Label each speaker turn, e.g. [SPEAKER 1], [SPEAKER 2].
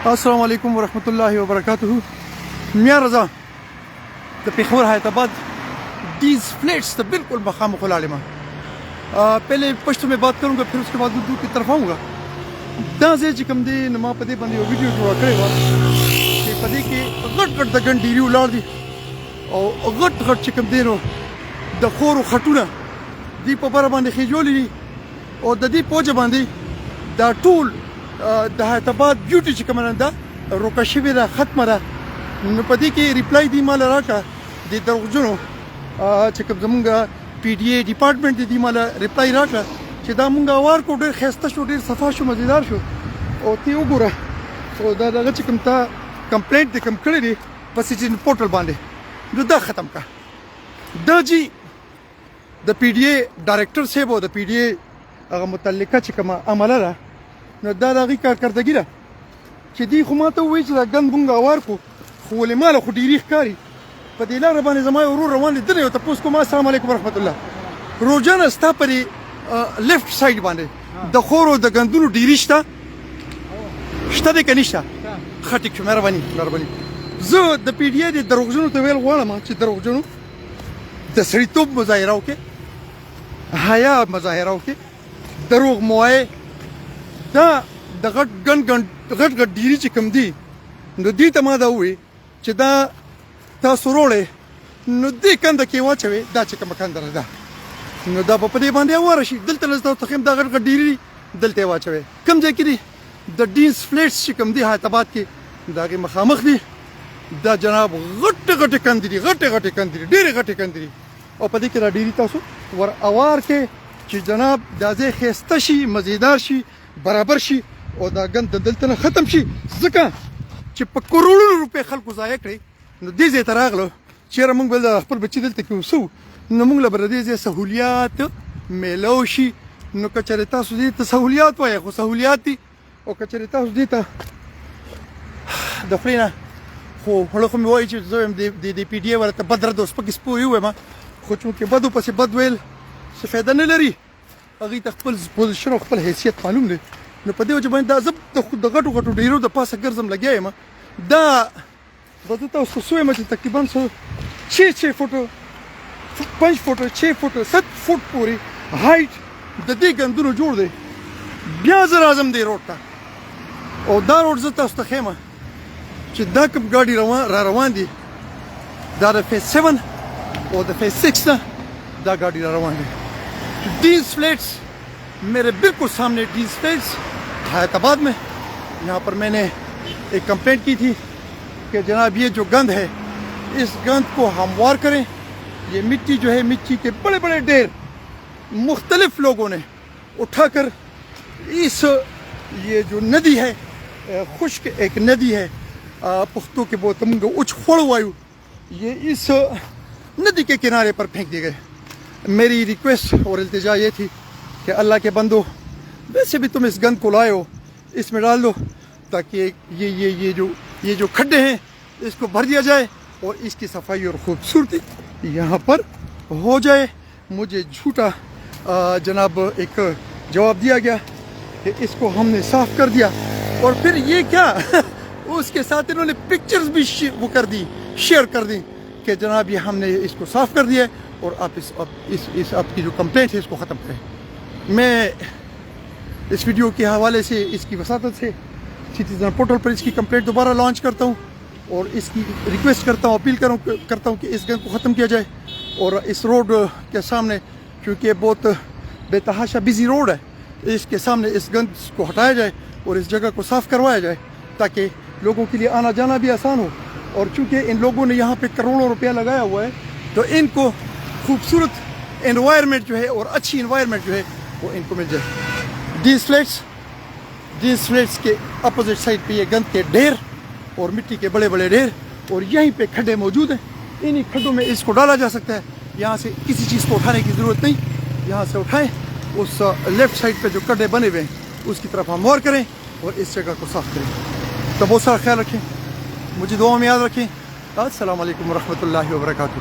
[SPEAKER 1] अस्सलाम वालेकुम वरहमतुल्लाहि वबरकातुहू। मियाँ रज़ा द पेखोर हैदराबाद डीज फ्लेट्स तो बिल्कुल मकाम खुलालिमा। पहले पश्तो में बात करूँगा, फिर उसके बाद उर्दू की तरफ आऊँगा। दाजे चिकम दे नमा पदे बंदे वीडियो जोड़ा करेगा कि पदे के गट गट दगन डीरी उलाड़ दी और गट गट चिकम दे नो द खोर खटूना दी पबर बांधे खिजोली और दी पोज बांधी द टूल द हैदराबाद ब्यूटी चिकम दा रोकशिवे दा खत्म दा पदे के रिप्लाई दी माला राका दी दरगजुनो चिकम जमुंगा PDA डिपार्टमेंट दी माला रिप्लाई राका چې دا مونږ وار کو ډېر خسته شو، ډېر صفا شو، مزیدار شو او تی وګوره او دا دغه چې کوم تا کمپلینټ دې کوم کړی دی په سټین پورټل باندې نو دا ختم کا دا جی د PDA ډایرکټر صاحب او د PDA هغه متعلقه چې کومه عمله ده نو دا دغه کارکردګي ده چې دی خو ماته وایي چې دا ګند مونږ وار کو خو ولې مال خو ډېری ښکاري په دې لاره باندې زما ورور روان دي دنه ته پوس کوم السلام علیکم ورحمت الله روزانه ستا پرې لیفت ساید باندې د خورو د غندونو ډیری شته د کنيشته خټک مهرباني زه د PDA د دروغجنو ته ویل غواړم چې دروغجنو د سړیتوب مظاهره وکړي، حیا مظاهره وکړي، دروغ موای دا د غټ ډیری چې کم دی نو دې ته ما دا وې چې دا تاسو وروړې نو دې کنده کې واچوي دا چې کوم کندره ده نو دا په دې باندې واره شي دلته لږ تخم دا غټ ډیری دلته واچوي کم ځای کې دي د ډینس فلیټس چې کم دي حیدرآباد کې داغه مخامخ دي دا جناب غټ کندري ډېر غټ کندري او په دې کې دا ډیری تاسو ور اوار کې چې جناب دا ځای خسته شي، مزیدار شي، برابر شي او دا غند دلته ختم شي ځکه چې په کروڑونو روپے خلکو ضایع کړي نو دې ځای ته راغلو چیرې موږ بل خپل بچی دلته کې وسو نو موږ له بردې ځای سہولیات میلو شي نو کچره تاسو دې ته سہولیات وایي خو سہولیات دي او کچره تاسو دې ته د خلینا خو هغه مې وایي چې زه هم د PDA ورته بدر دوس پکې سپو یو ما خو چې بدو پسې بد ویل څه فایده نه لري هغه ته خپل پوزیشن او خپل حیثیت معلوم دی نو په دې وجه باندې دا زب د غټو ډیرو د پاسه ګرځم لګیایم دا بده تاسو سوې مې تقریبا 6 فوټو 5 فوټو 6 فوټو 7 فوټ پورې هایټ د دې ګندونو جوړ دی بیا زه راځم دی روډ ته او دا روډ زه تاسو ته ښیم چې دا کوم ګاډي روان دي دا د فیس 7 او د فیس 6 نه دا ګاډي روان دي डीज फ्लैट्स मेरे बिल्कुल सामने डीज फ्लैट्स हैदराबाद में यहाँ पर मैंने एक कंप्लेंट की थी कि जनाब ये जो गंद है इस गंद को हमवार करें। ये मिट्टी जो है मिट्टी के बड़े बड़े ढेर मुख्तलिफ लोगों ने उठाकर इस ये जो नदी है खुश्क एक नदी है पुख्तों के बोतम उच वायु ये इस नदी के किनारे पर फेंक दिए गए। मेरी रिक्वेस्ट और इल्तिजा ये थी कि अल्लाह के बंदो वैसे भी तुम इस गंद को लाए हो इसमें डाल दो ताकि ये जो खड्डे हैं इसको भर दिया जाए और इसकी सफाई और खूबसूरती यहाँ पर हो जाए। मुझे झूठा जनाब एक जवाब दिया गया कि इसको हमने साफ कर दिया और फिर ये क्या उसके साथ इन्होंने पिक्चर्स भी वो कर दी, शेयर कर दी कि जनाब ये हमने इसको साफ कर दिया और आप इस आपकी जो कंप्लेंट है इसको ख़त्म करें। मैं इस वीडियो के हवाले से इसकी वसातत से सिटीजन पोर्टल पर इसकी कंप्लेंट दोबारा लॉन्च करता हूँ और इसकी रिक्वेस्ट करता हूँ, अपील करता हूँ कि इस गंद को ख़त्म किया जाए और इस रोड के सामने क्योंकि बहुत बेतहाशा बिजी रोड है इसके सामने इस गंद को हटाया जाए और इस जगह को साफ़ करवाया जाए ताकि लोगों के लिए आना जाना भी आसान हो। और चूँकि इन लोगों ने यहाँ पे करोड़ों रुपया लगाया हुआ है तो इनको खूबसूरत एनवायरनमेंट जो है और अच्छी एनवायरनमेंट जो है वो इनको मिल जाए। डीज फ्लैट्स के अपोजिट साइड पे ये गंद के ढेर और मिट्टी के बड़े बड़े ढेर और यहीं पे खड्डे मौजूद हैं। इन्हीं खड्डों में इसको डाला जा सकता है। यहाँ से किसी चीज़ को उठाने की ज़रूरत नहीं, यहाँ से उठाएं उस लेफ़्ट साइड पे जो खड्डे बने हुए हैं उसकी तरफ हम गौर करें और इस जगह को साफ़ करें। तो बहुत सारा ख्याल रखें, मुझे दुआ में याद रखें। अस्सलाम वालेकुम रहमतुल्लाहि व बरकातुहू।